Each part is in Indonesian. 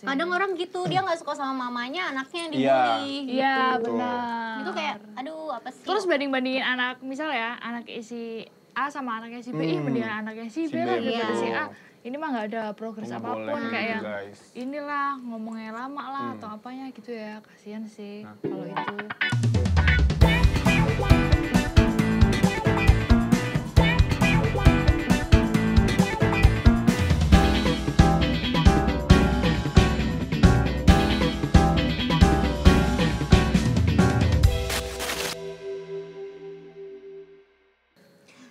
Kadang orang gitu, dia nggak suka sama mamanya, anaknya yang dibully. Iya, gitu. benar. Itu kayak, aduh apa sih? Terus banding-bandingin anak, misal ya, anak si A sama anaknya si B, mendingan anaknya si B lah daripada si A. Ini mah nggak ada progres apapun, kayak yang inilah ngomongnya lama lah atau apanya gitu ya, kasihan sih kalau itu.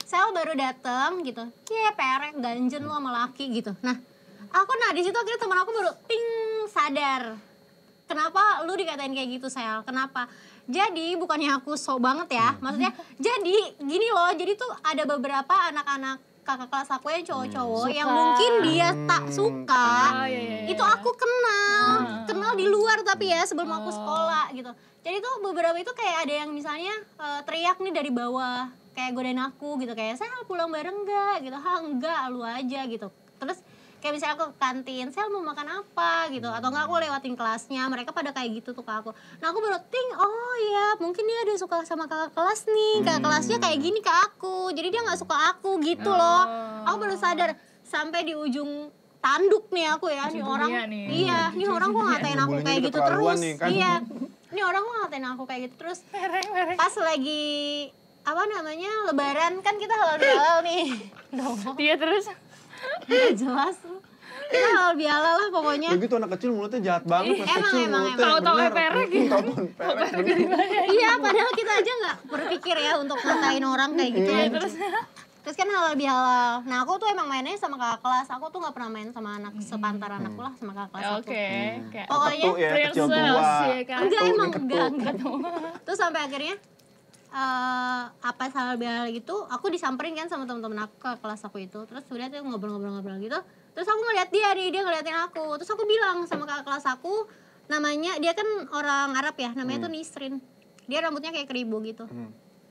Sel baru dateng gitu, perek ganjen lu sama laki gitu. Nah di situ akhirnya teman aku baru ting sadar. Kenapa lu dikatain kayak gitu, Sel? Kenapa? Jadi bukannya aku sok banget ya, maksudnya jadi gini loh, jadi tuh ada beberapa anak-anak kakak kelas aku yang cowok-cowok yang mungkin dia tak suka. Itu aku kenal di luar tapi ya sebelum aku sekolah gitu. Jadi tuh beberapa itu kayak ada yang misalnya teriak nih dari bawah, kayak godain aku gitu, kayak Sel pulang bareng gak gitu. Enggak, lu aja gitu. Terus kayak misalnya aku ke kantin, Sel mau makan apa gitu, atau enggak aku lewatin kelasnya, mereka pada kayak gitu tuh ke aku. Nah aku baru ting, oh ya mungkin dia ada suka sama kakak kelas nih, kakak kelasnya kayak gini ke aku, jadi dia nggak suka aku gitu loh. Aku baru sadar sampai di ujung tanduk nih aku ya, nih orang, nih orang kok ngatain aku kayak gitu terus, nih orang kok ngatain aku kayak gitu terus. Pas lagi Lebaran kan kita halal nih, Dia terus nggak jelas kita halal bihalal lah pokoknya. Begitu anak kecil mulutnya jahat banget pas kecil mulutnya. Tahu-tahu perek gitu. Iya, padahal kita aja nggak berpikir ya untuk ngatain orang kayak gitu. Terus kan halal bihalal. Nah aku tuh emang mainnya sama kakak kelas. Aku tuh nggak pernah main sama anak sepantaran aku lah, sama kakak kelas aku. Pokoknya kecil tua. Enggak. Terus sampai akhirnya apa halal bihalal gitu, aku disamperin kan sama teman-teman aku ke kelas aku itu. Terus udah tuh ngobrol-ngobrol gitu. Terus aku ngeliat dia ngeliatin aku. Terus aku bilang sama kakak kelas aku, namanya dia kan orang Arab ya, namanya tuh Nisrin. Dia rambutnya kayak keribu gitu.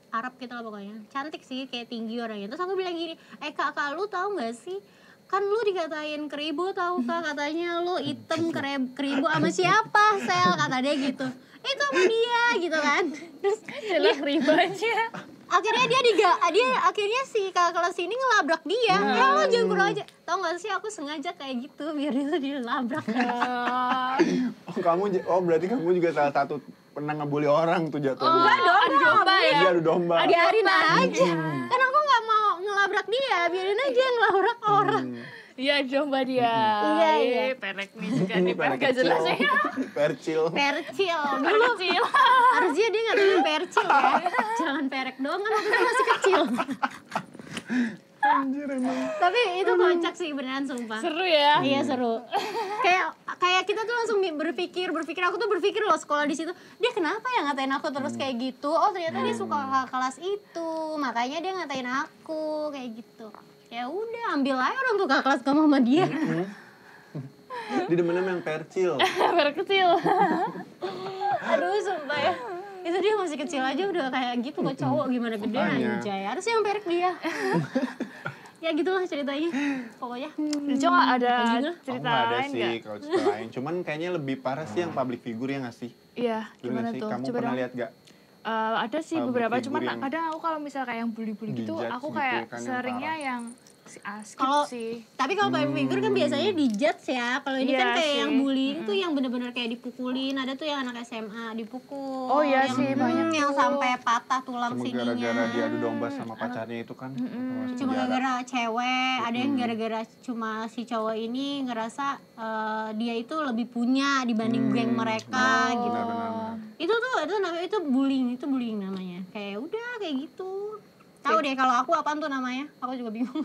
Arab gitu lah pokoknya. Cantik sih, kayak tinggi orangnya. Terus aku bilang gini, kakak lu tahu nggak sih? Kan lu dikatain keribu tahu kak, katanya lu hitam keribu sama siapa, Sel, kata dia gitu. Itu sama dia gitu kan. Terus jelas riba aja. Akhirnya akhirnya si kakak kelas ini ngelabrak dia. Lo jangan kurang aja. Tahu nggak sih aku sengaja kayak gitu biar itu dilabrak. Berarti kamu juga salah satu pernah ngebully orang tuh jatuhnya. Enggak dong, adu domba ya. Adu domba. Biarin aja. Kan aku nggak mau ngelabrak dia, biarin aja yang ngelabrak orang. Iya, domba dia. Iya. Perek nih juga nih, perek gak jelas ya. Percil. Dulu harusnya dia ngatain percil ya. Jangan perek doang kan waktu itu masih kecil. Anjir emang. Tapi itu kocak sih beneran sumpah. Seru ya? Iya seru. Kayak kita tuh langsung berpikir aku tuh berpikir loh sekolah di situ. Dia kenapa ya ngatain aku terus kayak gitu? Oh ternyata dia suka kakak kelas itu. Makanya dia ngatain aku kayak gitu. Ya udah ambil aja orang tuh kakak kelas kamu sama dia. Dia demennya yang percil. Perek kecil. Aduh sumpah ya. Itu dia masih kecil aja udah kayak gitu ke cowok gimana gede anjay. Harusnya yang perek dia. Ya gitulah ceritanya. Pokoknya. Cuma ada cerita lain lain sih kalau cerita lain. Cuman kayaknya lebih parah sih yang public figure ya nggak sih? Iya, gimana tuh? Kamu pernah lihat gak? Ada sih beberapa, cuman kadang aku kalau misalnya kayak yang bully-bully gitu, aku kayak gitu kan, seringnya yang skip sih. Tapi kalau public figure kan biasanya dijudge ya. Kalau ini kan kayak yang bullying tuh yang bener-bener kayak dipukulin. Ada tuh yang anak SMA dipukul. Oh iya sih, banyak yang sampai patah tulang sininya. Gara-gara dia adu domba sama pacarnya itu kan. Cuma gara-gara cewek. Ada yang gara-gara cuma si cowok ini ngerasa dia itu lebih punya dibanding geng mereka gitu. Benar-benar. Itu namanya itu bullying namanya. Kayak udah kayak gitu. Tahu deh kalau aku apaan tuh namanya? Aku juga bingung.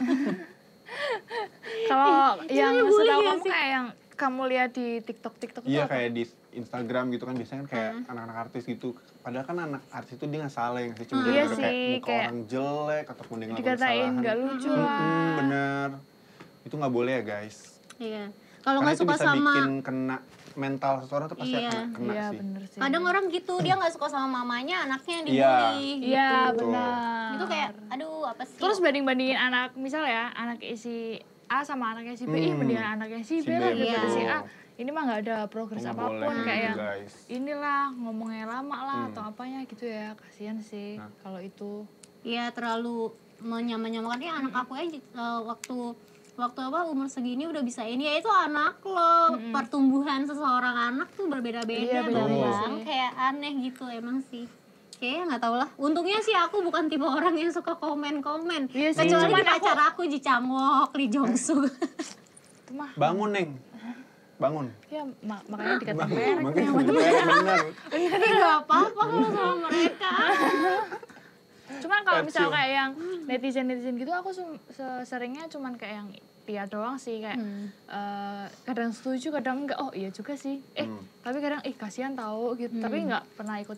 Kalau yang setahu kamu kayak yang kamu lihat di TikTok itu iya apa? kayak di Instagram gitu kan biasanya kan kayak anak-anak artis gitu. Padahal kan anak artis itu dia nggak salah yang cuma dia kayak muka orang jelek ataupun dia ngelakuin kesalahan. Dikatain nggak lucu lah. Bener. Itu nggak boleh ya guys. Iya. Kalau nggak suka sama. Karena itu bisa bikin kena mental seseorang tuh pasti akan kena iya, sih. Bener sih. Kadang orang gitu, dia nggak suka sama mamanya, anaknya yang dibully. Iya, gitu. benar. Itu kayak, aduh apa sih? Terus banding-bandingin anak, misal ya, anak si A sama anaknya si B, mendingan anaknya si B lah daripada si A. ini mah nggak ada progres apapun kayak yang guys. inilah ngomongnya lama lah atau apanya gitu ya, kasihan sih kalau itu. Ya terlalu menyamakan ya anak aku aja waktu apa umur segini udah bisa ini ya, itu anak lo. Pertumbuhan seseorang anak tuh berbeda-beda bang, kayak aneh gitu emang sih. Kayaknya nggak tau lah. Untungnya sih aku bukan tipe orang yang suka komen-komen. Iya sih, kecuali di acara aku Ji Changwook, Lee Jong Suk. Bangun Neng, bangun. Ya makanya dikatakan merek. Makanya benar. Nggak apa-apa kalau sama mereka. Cuman kalau misal kayak yang netizen gitu aku seringnya cuman kayak yang dia doang sih kayak kadang setuju kadang enggak, oh iya juga sih tapi kadang kasihan tahu gitu tapi nggak pernah ikut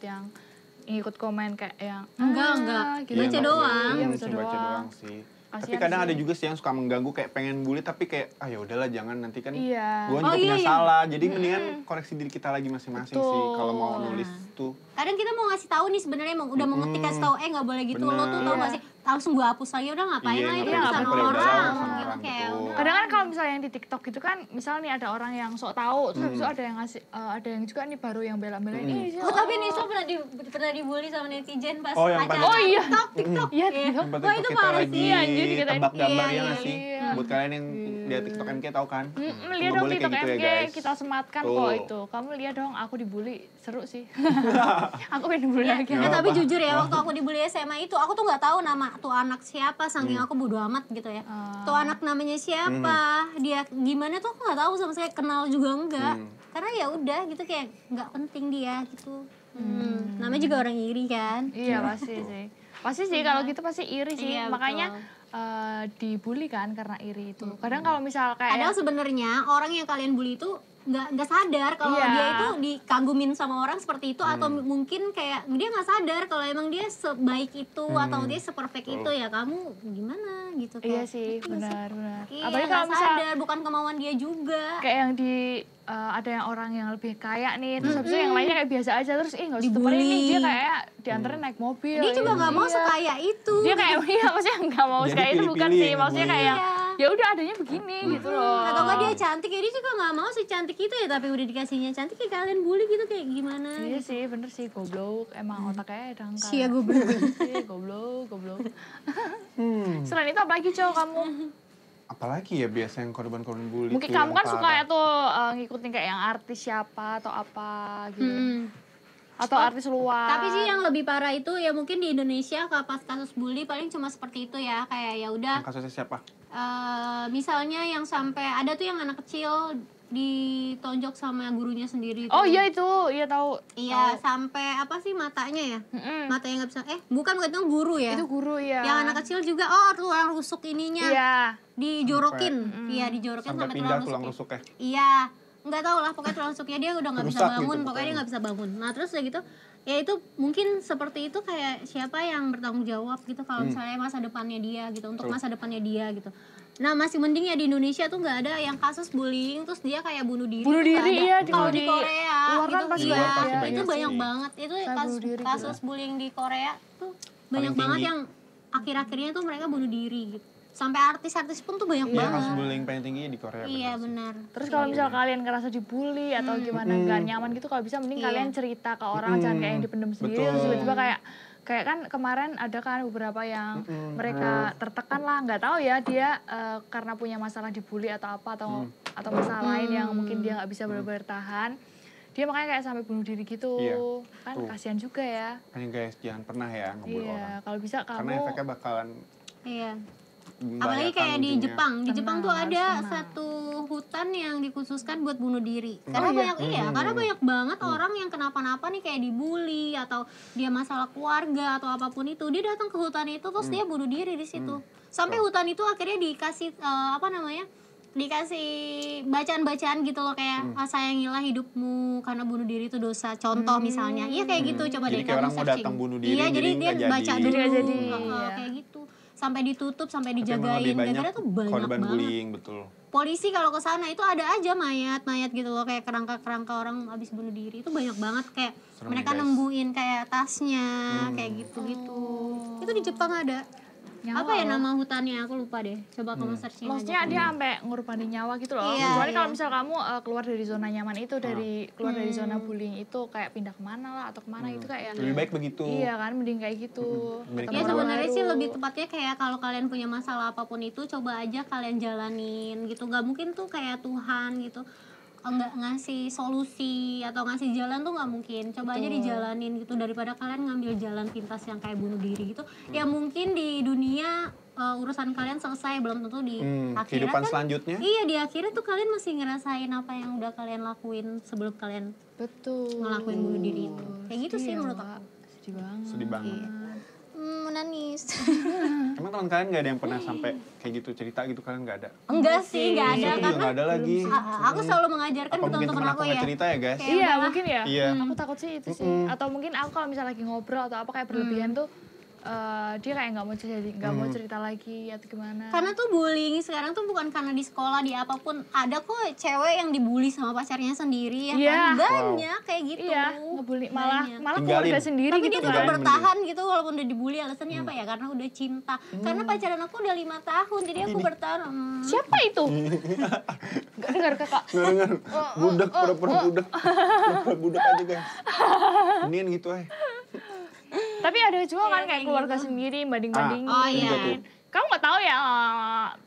komen kayak yang enggak gitu. Baca doang. Iya, baca doang sih. Tapi Kasian kadang sih. ada juga sih yang suka mengganggu kayak pengen bully tapi kayak ya udahlah jangan nanti kan Iya. gue juga punya salah. Jadi mendingan koreksi diri kita lagi masing-masing sih kalau mau nulis tuh. Kadang kita mau ngasih tahu nih sebenarnya emang udah mengetik kasih tahu nggak boleh gitu. Lo tuh tau gak sih langsung gue hapus lagi udah ngapain lagi ngapain sama daripada orang sama gitu kayak betul. udah. Kadang kan kalau misalnya yang di TikTok gitu kan, misalnya nih ada orang yang sok tahu, terus habis itu ada yang ngasih, ada yang juga nih baru yang bela-belain ini. Oh tapi Nisha pernah dibully sama netizen pas Oh, yang acara pas- TikTok. Iya, Tempat Wah, itu TikTok kita parah lagi sih, anjir, dikatain. tebak gambar Iya, ya nggak sih? iya. Buat kalian yang lihat TikTok MK tahu kan? Lihat Nggak dong boleh TikTok kayak gitu ya, MG, guys. kita sematkan Tuh. kok itu. Kamu lihat dong, aku dibully, seru sih. Aku pengen dibully lagi. Tapi jujur ya waktu aku dibully SMA itu aku tuh nggak tahu nama tuh anak siapa saking aku bodo amat gitu ya. Tuh anak namanya siapa, dia gimana tuh aku nggak tahu sama saya kenal juga enggak. Karena ya udah gitu kayak nggak penting dia gitu. Namanya juga orang iri kan. Iya pasti sih. Pasti sih kalau gitu pasti iri sih. Iya, Makanya dibully kan karena iri itu. Kadang kalau misal kayak Padahal sebenarnya orang yang kalian bully itu nggak sadar kalau Iya. dia itu dikagumin sama orang seperti itu atau mungkin kayak dia nggak sadar kalau emang dia sebaik itu atau dia seperfect itu ya kamu gimana gitu iya kayak sih, gitu benar. Iya, Apalagi nggak kalau misal sadar bukan kemauan dia juga. kayak yang di ada yang orang yang lebih kaya nih, terus habis itu yang lainnya kayak biasa aja terus nggak usah temenin nih, dia kayak diantarin naik mobil. Dia juga nggak mau Iya. sekaya itu. Dia kayak iya maksudnya nggak mau Jadi sekaya itu bukan pilih-pilih sih, yang maksudnya ngebully. kayak Iya. ya udah adanya begini gitu loh. Atau enggak dia cantik ya dia juga nggak mau secantik itu ya tapi udah dikasihnya cantik ya kalian bully gitu kayak gimana? Iya sih, bener sih, goblok. Emang otaknya dangkal. Sia goblok. Iya, goblok. Selain itu apa lagi, Cowok, kamu? Apalagi ya biasa yang korban-korban bully Mungkin tuh kamu yang kan suka parah. ya tuh ngikutin kayak yang artis siapa atau apa gitu. Atau artis luar. Tapi sih yang lebih parah itu ya mungkin di Indonesia pas kasus bully paling cuma seperti itu ya kayak ya udah Yang kasusnya siapa? misalnya yang sampai ada tuh yang anak kecil ditonjok sama gurunya sendiri tuh. Oh iya itu, iya tahu. Iya, sampai apa sih matanya ya? Matanya nggak bisa. Bukan itu guru ya. Itu guru ya. Yang anak kecil juga tulang rusuk ininya. Iya. Dijorokin. Iya, dijorokin Sampai sampai pindah tulang tulang rusuknya. rusuknya. Iya, nggak tahu lah pokoknya tulang rusuknya dia udah nggak bisa Rusak gitu bangun, pokoknya pokoknya. dia nggak bisa bangun. Nah terus udah gitu, ya itu mungkin seperti itu kayak siapa yang bertanggung jawab gitu kalau misalnya masa depannya dia gitu, untuk masa depannya dia gitu. Nah masih mending ya di Indonesia tuh nggak ada yang kasus bullying terus dia kayak bunuh diri. Bunuh tuh nggak diri, ada. iya, Kalau di di Korea luar kan gitu, pasti iya, banyak. Pasti itu banyak banyak sih. banget. Itu Saya kasus, bunuh diri kasus bullying di Korea tuh banyak Paling banget tinggi. yang akhir-akhirnya tuh mereka bunuh diri gitu. Sampai artis-artis pun tuh banyak Iya, banget. kasus bullying paling tinggi di Korea. Iya bener sih. benar. Terus kalau misal kalian ngerasa dibully atau gimana nggak nyaman gitu, kalau bisa mending kalian cerita ke orang, jangan kayak yang dipendam sendiri. Betul. Terus tiba-tiba kayak kan kemarin ada kan beberapa yang mereka tertekan lah, nggak tahu ya dia karena punya masalah dibully atau apa atau masalah lain yang mungkin dia nggak bisa benar-benar tahan. Dia makanya kayak sampai bunuh diri gitu. Iya, Kan tuh. kasihan juga ya. Makanya guys, jangan pernah ya ngebully Iya, orang. kalau bisa Karena kamu efeknya bakalan Iya. Apalagi membahayakan kayak di ujungnya. Jepang. Di Jepang tuh Tenang, ada harus tenang. satu hutan yang dikhususkan buat bunuh diri. Karena karena banyak banget orang yang kenapa-napa nih kayak dibully atau dia masalah keluarga atau apapun itu. Dia datang ke hutan itu terus dia bunuh diri di situ. Sampai hutan itu akhirnya dikasih dikasih bacaan-bacaan gitu loh kayak sayangilah hidupmu karena bunuh diri itu dosa. Contoh misalnya. Iya kayak gitu coba Jadi deh kayak kamu orang mau searching. datang bunuh diri, Iya, jadi dia nggak jadi. baca Jadi dulu. nggak jadi, Heeh, iya. kayak gitu. Sampai ditutup, sampai Tapi emang dijagain. lebih banyak Gara-gara tuh banyak korban banget. bullying, betul. Polisi kalau ke sana itu ada aja mayat gitu loh kayak kerangka orang habis bunuh diri itu banyak banget kayak Serem mereka nih, guys. nembuin kayak tasnya kayak gitu-gitu. Itu di Jepang ada. Nyawa apa ya loh. nama hutannya, aku lupa deh, coba kamu searching Maksudnya aja. dia sampai ngorbanin nyawa gitu loh. Iya, Kecuali iya. kalau misal kamu keluar dari zona nyaman itu, keluar dari zona bullying itu, kayak pindah kemana lah atau kemana itu kayak Lebih baik begitu. Iya kan, mending kayak gitu. Mending Ketemu Ya orang sebenarnya baru. sih lebih tepatnya kayak kalau kalian punya masalah apapun itu coba aja kalian jalanin gitu. Gak mungkin tuh kayak Tuhan gitu nggak ngasih solusi atau ngasih jalan tuh nggak mungkin. Coba aja dijalanin gitu daripada kalian ngambil jalan pintas yang kayak bunuh diri gitu. Ya mungkin di dunia urusan kalian selesai, belum tentu di akhirat kehidupan kan. selanjutnya. Iya, di akhirat tuh kalian masih ngerasain apa yang udah kalian lakuin sebelum kalian Betul. ngelakuin bunuh diri itu. Kayak gitu sih Sedih ya, menurut Mbak. aku. Sedih banget. Sedih banget. Menangis. Emang teman kalian nggak ada yang pernah sampai kayak gitu cerita gitu, kalian nggak ada? Enggak sih, enggak ada Aku juga karena nggak ada lagi. aku selalu mengajarkan Apa ke mungkin teman-teman teman aku aku nggak ya. cerita ya guys? Kayak Iya udahlah. mungkin ya. Iya. Aku takut sih itu sih. Atau mungkin aku kalau misalnya lagi ngobrol atau apa kayak berlebihan tuh dia kayak nggak mau cerita lagi atau gimana. Karena tuh bullying sekarang tuh bukan karena di sekolah, di apapun. Ada kok cewek yang dibully sama pacarnya sendiri ya Iya. kan. Banyak kayak gitu. Iya, ngebully malah Banyak. Tinggalin. keluarga sendiri Tapi gitu dia kan. tetap bertahan gitu walaupun udah dibully. Alasannya apa ya? Karena udah cinta. Karena pacaran aku udah 5 tahun, jadi aku bertahan. Siapa itu? Gak dengar kakak. Nggak dengar. Budak, pura-pura budak. Pura-pura budak aja guys. Mendingan gitu aja. Tapi ada juga kan Iya, kayak kayak keluarga gitu. sendiri banding-bandingin. Oh, iya. Kamu nggak tahu ya?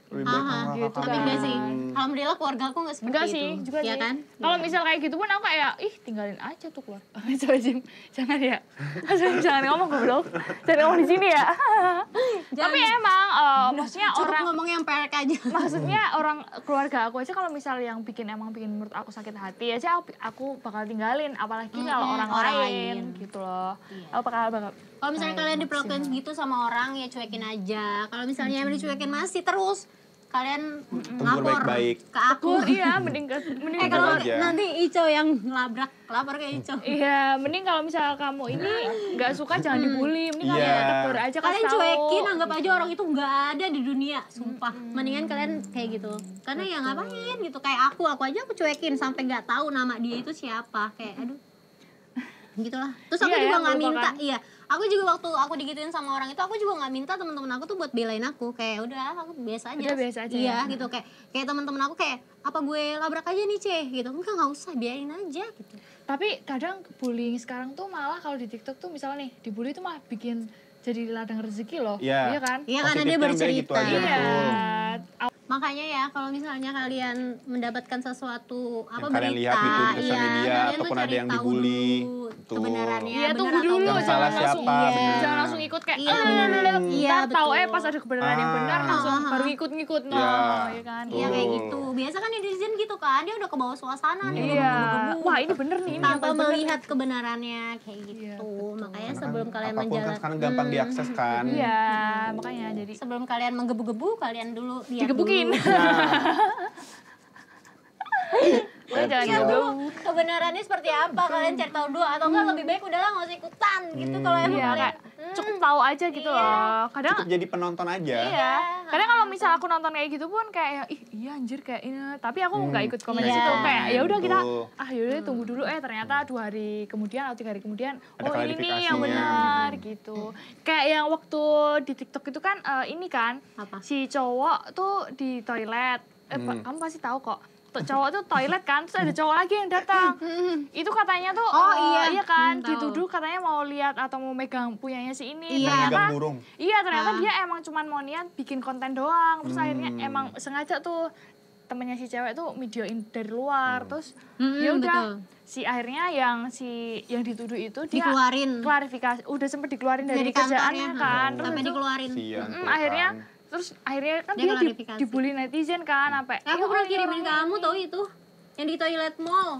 Lebih baik Aha, sama gitu kakak. Tapi enggak sih. Alhamdulillah keluarga aku enggak seperti Enggak itu. sih, juga ya sih. kan? Kalau misal kayak gitu pun aku kayak, ih tinggalin aja tuh keluar. Jangan ya. Jangan ngomong goblok. Jangan ngomong di sini ya. Tapi emang maksudnya Cukup orang ngomong yang perek aja. maksudnya orang keluarga aku aja kalau misal yang bikin menurut aku sakit hati aja aku bakal tinggalin, apalagi kalau orang lain gitu loh. Aku bakal Kalau misalnya kalian diperlakukan segitu sama orang ya cuekin aja. Kalau misalnya emang dicuekin masih terus, kalian Tegur lapor baik-baik. ke aku. iya mending Kalau aja. nanti Ico yang ngelabrak, lapor ke Ico. iya mending kalau misal kamu ini nggak suka jangan dibully, mending Iya. kamu tegur aja kasih Kalian tahu. cuekin, anggap aja orang itu nggak ada di dunia, sumpah. Mendingan kalian kayak gitu. Karena ya ngapain gitu, kayak aku aja aku cuekin sampai nggak tahu nama dia itu siapa. Kayak aduh. Gitulah. Terus aku Iya juga ya, nggak melupakan. minta, iya. Aku juga waktu aku digituin sama orang itu, aku juga nggak minta teman-teman aku tuh buat belain aku. Kayak udah, aku biasa aja. Udah biasa aja Iya, ya. gitu kayak teman-teman aku kayak apa gue labrak aja nih Ceh gitu. Nggak usah, biarin aja gitu. Tapi kadang bullying sekarang tuh malah kalau di TikTok tuh misalnya nih dibully tuh malah bikin jadi ladang rezeki loh. Iya. Iya kan? Iya, karena dia Positifnya biar gitu bercerita. aja, Iya. betul. Makanya ya kalau misalnya kalian mendapatkan sesuatu apa Yang kalian berita, lihat gitu di sosial media, kalian tuh ataupun ada cari yang tahu dibully. dulu Betul. kebenarannya. Iya benar tunggu atau dulu, enggak. Yang salah jangan langsung, siapa, benar. jangan langsung ikut kayak Iya, benar. Iya, ntar tahu betul. pas ada kebenaran yang benar langsung baru ngikut-ngikut no, Iya. ya kan? Iya kayak Betul. gitu. Biasa kan netizen gitu kan, dia udah ke bawah suasana nih, udah Iya. menggebu-gebu. Wah ini bener nih, ini yang tanpa paling bener. melihat kebenarannya kayak gitu. Iya, betul. Makanya Karena sebelum kalian apapun kan menjalan, sekarang gampang diakses kan. Iya, makanya jadi sebelum kalian menggebu-gebu, kalian dulu lihat digebukin. dulu. Udah jangan Lihat goblok. dulu kebenarannya seperti apa, kalian cari tahu dulu atau enggak lebih baik udahlah nggak usah ikutan gitu kalau emang Iya, kalian. kayak cukup tahu aja gitu loh. Kadang Cukup jadi penonton aja. iya. Kadang kalau misal aku nonton kayak gitu pun kayak ih iya anjir kayak ini, tapi aku nggak ikut komen di Iya. situ kayak ya udah kita Betul. yaudah tunggu dulu ternyata 2 hari kemudian atau 3 hari kemudian Ada oh ini nih yang klarifikasinya. benar gitu. Kayak yang waktu di TikTok itu kan ini kan Apa? si cowok tuh di toilet. Kamu pasti tahu kok. Cowok tuh toilet kan, terus ada cowok lagi yang datang. Itu katanya tuh Oh, iya. kan Tahu. dituduh katanya mau lihat atau mau megang punyanya si ini. Iya. Megang burung. Iya ternyata dia emang cuman mau niat bikin konten doang. Terus akhirnya emang sengaja tuh temennya si cewek tuh videoin dari luar. Terus ya udah si akhirnya yang dituduh itu dia Dikeluarin klarifikasi. Udah sempet dikeluarin dari kantornya kerjaannya kan. Terus sampai itu, dikeluarin. Sian tuh akhirnya kan. terus akhirnya kan Dia dia klarifikasi. dibully netizen kan sampai. Aku "Ya pernah Allah, kirimin orang kamu ini." tau itu yang di toilet mall.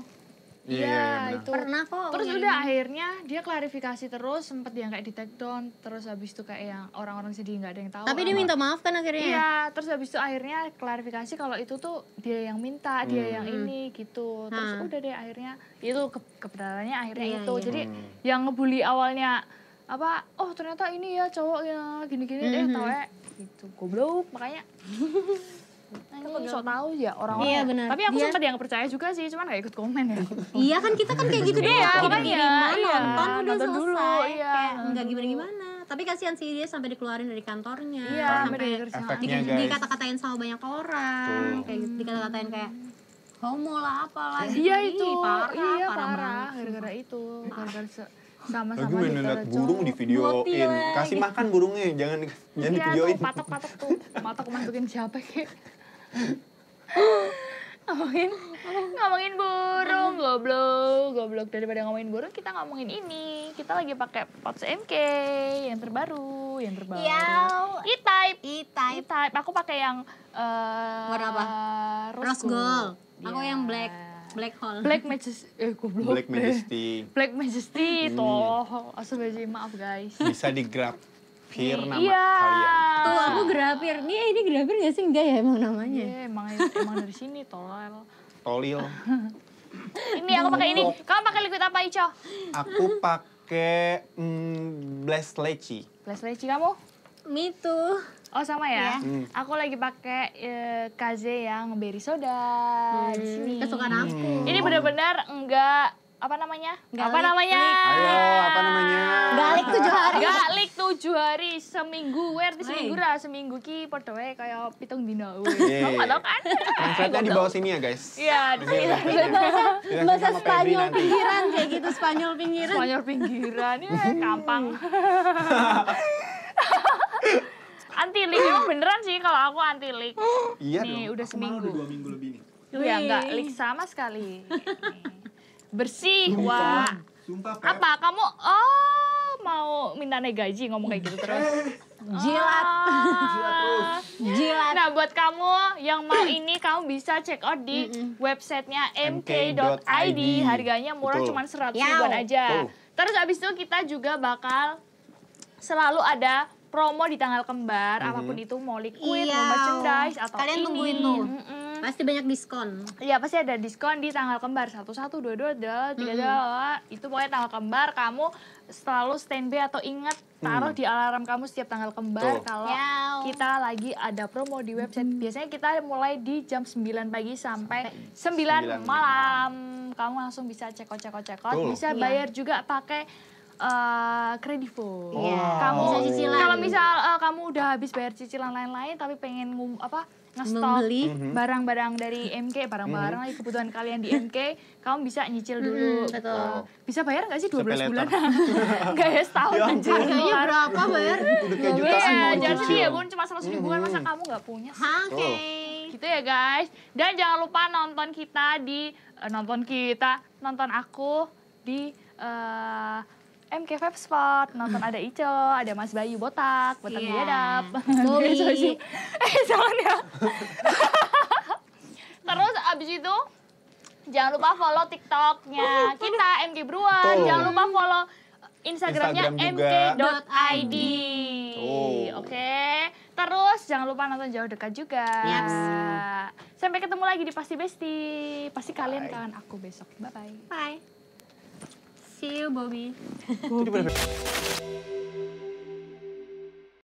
Iya, benar. itu. Pernah kok. Terus kirimin. udah akhirnya dia klarifikasi terus, sempet yang kayak di take down, terus habis itu kayak yang orang-orang sedih nggak ada yang tahu. Tapi dia minta maaf kan akhirnya. Iya, terus habis itu akhirnya klarifikasi kalau itu tuh dia yang minta, dia yang ini gitu. Terus udah deh akhirnya itu kebenarannya akhirnya Iya, itu. iya. Jadi yang ngebully awalnya apa? Oh, ternyata ini ya cowoknya gini-gini tahu ya gitu. Goblok, makanya ini sok tahu ya orang-orang. Iya, ya. benar. Tapi aku Dia- sempat yang percaya juga sih, cuman gak ikut komen ya. Iya kan kita kan kayak gitu doang. Iya, Kita makanya, kiriman, iya. nonton udah Nonton selesai. dulu, iya. Kayak nggak gimana-gimana. tapi kasihan sih dia sampai dikeluarin dari kantornya. Iya, sampai efeknya guys. dikata-katain sama banyak orang. Kayak gitu, dikata-katain kayak homo lah apalah. Iya itu. Parah, parah. Gara-gara itu. Gara-gara sama-sama lagi main liat burung di videoin. Kasih makan burungnya, jangan iya, videoin. Tuh, patok-patok tuh. Matok masukin siapa kayak. ngomongin burung, goblok. Daripada ngomongin burung, kita ngomongin ini. Kita lagi pakai Pods MK yang terbaru. E-Type. Aku pakai yang warna apa? Rose gold. Aku yang black hole. Black Majesty. Black Majesty toh. Astagfirullahaladzim, maaf guys. Bisa digrafir nama iya. kalian. Tuh aku grafir. Ini grafir gak sih? Enggak ya emang namanya? Iya, emang dari sini Tolil. Ini aku pakai ini. Kamu pakai liquid apa, Ico? Aku pakai Blessed Leci. Blessed Leci kamu? Me too. Oh sama ya? Aku lagi pakai Kaze yang berry soda di sini. Kesukaan aku. Ini benar-benar enggak apa namanya? Ayo, apa namanya? Galik 7 hari seminggu seminggu ki padha wae kaya 7 dina. Kamu enggak tahu kan? Translate-nya di bawah sini ya, guys. Iya, di sini. Bahasa Spanyol pinggiran kayak gitu, Spanyol pinggiran. Ya, gampang. Anti leak emang beneran sih kalau aku anti leak. Iya nih, dong. udah seminggu. Udah 2 minggu lebih nih. Ya enggak leak sama sekali. Bersih, wah. Sumpah, Pep. Apa kamu mau minta naik gaji ngomong kayak gitu terus? Jilat Nah, buat kamu yang mau ini kamu bisa check out di websitenya mk.id. Harganya murah, cuma 100 ribuan aja. Terus abis itu kita juga bakal selalu ada promo di tanggal kembar, apapun itu, mau liquid, mau merchandise, atau kalian ini. tungguin tuh. Pasti banyak diskon. Iya, pasti ada diskon di tanggal kembar. 1, 2, 2, 3, itu pokoknya tanggal kembar, kamu selalu standby atau ingat, taruh di alarm kamu setiap tanggal kembar. Kalau kita lagi ada promo di website. Biasanya kita mulai di jam 9 pagi sampai 9 malam. Kamu langsung bisa cekot. Bisa bayar juga pakai Kredivo. Kamu bisa cicilan. Kalau misal kamu udah habis bayar cicilan lain-lain tapi pengen ngestok barang-barang dari MK, barang-barang lagi kebutuhan kalian di MK, kamu bisa nyicil dulu. Betul. Bisa bayar nggak sih 12 bulan? Enggak ya, setahun anjir. Harganya berapa bayar? Udah kayak jutaan mau jangan sedih ya cicil. bun, cuma 100 ribuan, masa kamu nggak punya sih? Oke. Gitu ya guys. Dan jangan lupa nonton aku di MK Vape Spot, nonton ada Ico, ada Mas Bayu botak biadab. Bobby. Jangan ya. Terus abis itu jangan lupa follow TikToknya kita MK Brewer. Jangan lupa follow Instagramnya mk.id. Oke. Terus jangan lupa nonton Jauh Dekat juga. Sampai ketemu lagi di Pasti Besti. Pasti kalian kangen aku besok. Bye. See you, Bobby.